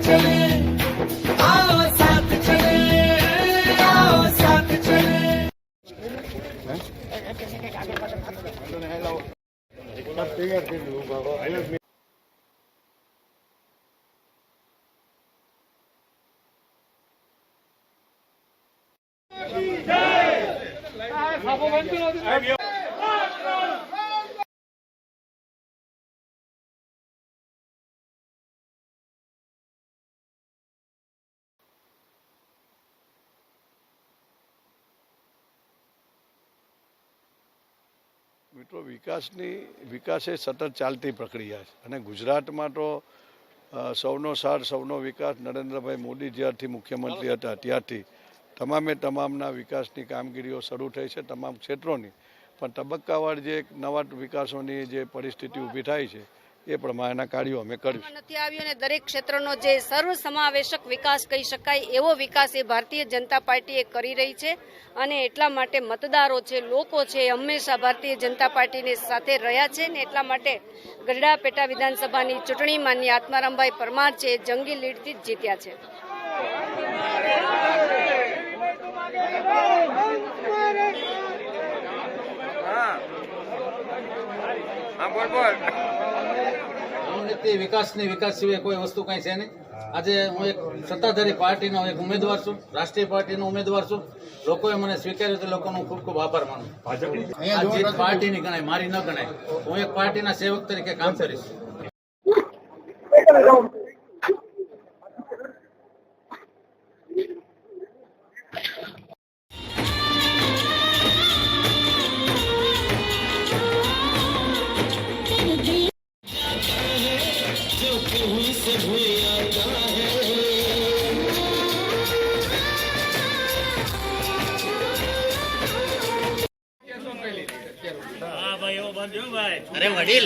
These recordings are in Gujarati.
चले, आओ साथ चले, आओ साथ चले। મિત્રો વિકાસ એ સતત ચાલતી પ્રક્રિયા છે અને ગુજરાતમાં તો સૌનો સાથ સૌનો વિકાસ નરેન્દ્રભાઈ મોદી જ્યારથી મુખ્યમંત્રી હતા ત્યારથી તમામના વિકાસની કામગીરીઓ શરૂ થઈ છે તમામ ક્ષેત્રોની, પણ તબક્કાવાર જે નવા વિકાસોની જે પરિસ્થિતિ ઊભી થાય છે એ પ્રમાણેના કાર્યો અમે કર્યું નથી આવ્યું અને દરેક ક્ષેત્રનો જે સર્વસમાવેશક વિકાસ કહી શકાય એવો વિકાસ એ ભારતીય જનતા પાર્ટી કરી રહી છે અને એટલા માટે મતદારો છે, લોકો છે, હંમેશા ભારતીય જનતા પાર્ટીની સાથે રહ્યા છે ને એટલા માટે ગઢડા પેટા વિધાનસભાની ચૂંટણી માન્ય આત્મારામભાઈ પરમાર છે જંગી લીડથી જ જીત્યા છે. વિકાસ સિવાય કોઈ વસ્તુ કઈ છે નહીં. આજે હું એક સત્તાધારી પાર્ટીનો એક ઉમેદવાર છું, રાષ્ટ્રીય પાર્ટીનો ઉમેદવાર છું. લોકોએ મને સ્વીકાર્યું તો લોકોનો ખૂબ ખૂબ આભાર માનું. આ જીત પાર્ટીની ગણાય, મારી ન ગણાય. હું એક પાર્ટીના સેવક તરીકે કામ કરીશ. अरे वडील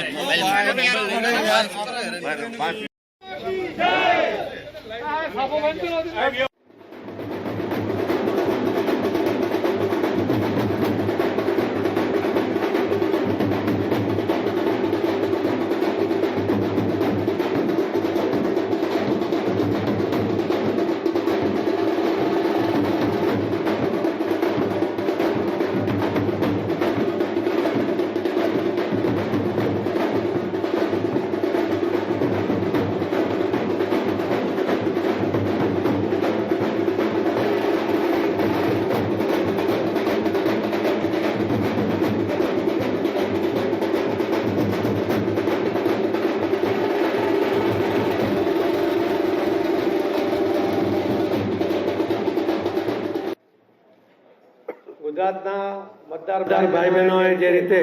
ગુજરાતના મતદાર ભાઈ બહેનોએ જે રીતે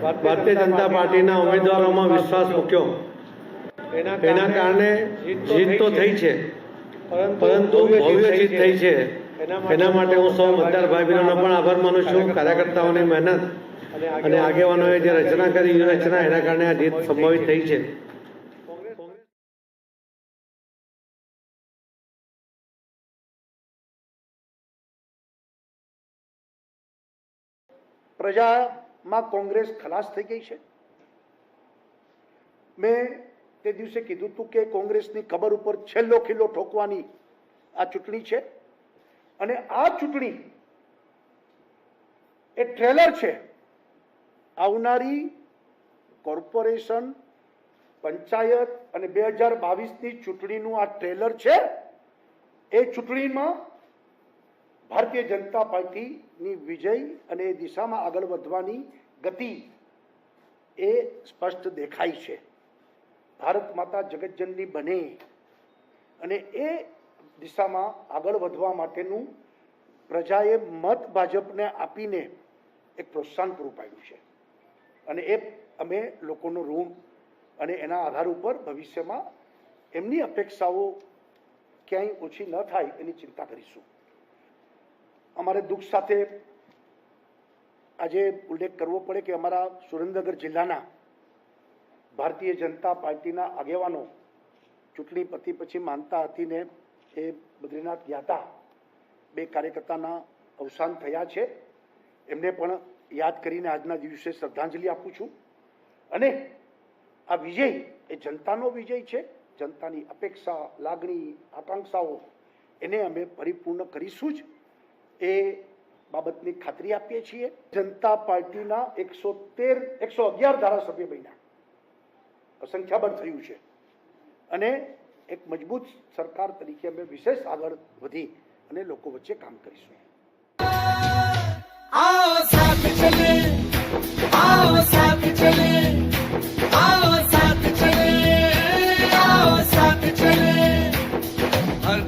ભારતીય જનતા પાર્ટીના ઉમેદવારોમાં વિશ્વાસ મૂક્યો એના કારણે જીત તો થઈ છે, પરંતુ ભવ્ય જીત થઈ છે. એના માટે હું સૌ મતદાર ભાઈ બહેનોનો પણ આભાર માનું છું. કાર્યકર્તાઓની મહેનત અને આગેવાનોએ જે રચના કરી વ્યૂહરચના એના કારણે આ જીત સંભવિત થઈ છે. પ્રજામાં કોંગ્રેસ ખલાસ થઈ ગઈ છે. મેં તે દિવસે કીધું હતું કે કોંગ્રેસની કબર ઉપર છેલ્લો ખીલ્લો ઠોકવાની આ ચૂંટણી છે અને આ ચૂંટણી એ ટ્રેલર છે. આવનારી કોર્પોરેશન, પંચાયત અને 2022ની ચૂંટણીનું આ ટ્રેલર છે. એ ચૂંટણીમાં ભારતીય જનતા પાર્ટીની વિજય અને એ દિશામાં આગળ વધવાની ગતિ એ સ્પષ્ટ દેખાય છે. ભારત માતા જગતજનની બને અને એ દિશામાં આગળ વધવા માટેનું પ્રજાએ મત ભાજપને આપીને એક પ્રોત્સાહન પૂરું પાડ્યું છે અને એ અમે લોકોનું ઋણ અને એના આધાર ઉપર ભવિષ્યમાં એમની અપેક્ષાઓ ક્યાંય ઓછી ન થાય એની ચિંતા કરીશું. અમારે દુઃખ સાથે આજે ઉલ્લેખ કરવો પડે કે અમારા સુરેન્દ્રનગર જિલ્લાના ભારતીય જનતા પાર્ટીના આગેવાનો ચૂંટણી પતી પછી માનતા હતીને એ બદ્રીનાથ ગયા હતા. 2 કાર્યકર્તાના અવસાન થયા છે. એમને પણ યાદ કરીને આજના દિવસે શ્રદ્ધાંજલિ આપું છું. અને આ વિજય એ જનતાનો વિજય છે, જનતાની અપેક્ષા, લાગણી, આકાંક્ષાઓ એને અમે પરિપૂર્ણ કરીશું જ એ બાબતની ખાતરી આપીએ છીએ. જનતા પાર્ટીના 111 ધારાસભ્ય બન્યા, સંખ્યાબળ થયું છે અને એક મજબૂત સરકાર તરીકે અમે વિશેષ આગળ વધી અને લોકો વચ્ચે કામ કરીશું. आओ साथ चले, आओ साथ चले, आओ साथ चले, आओ साथ चले, हर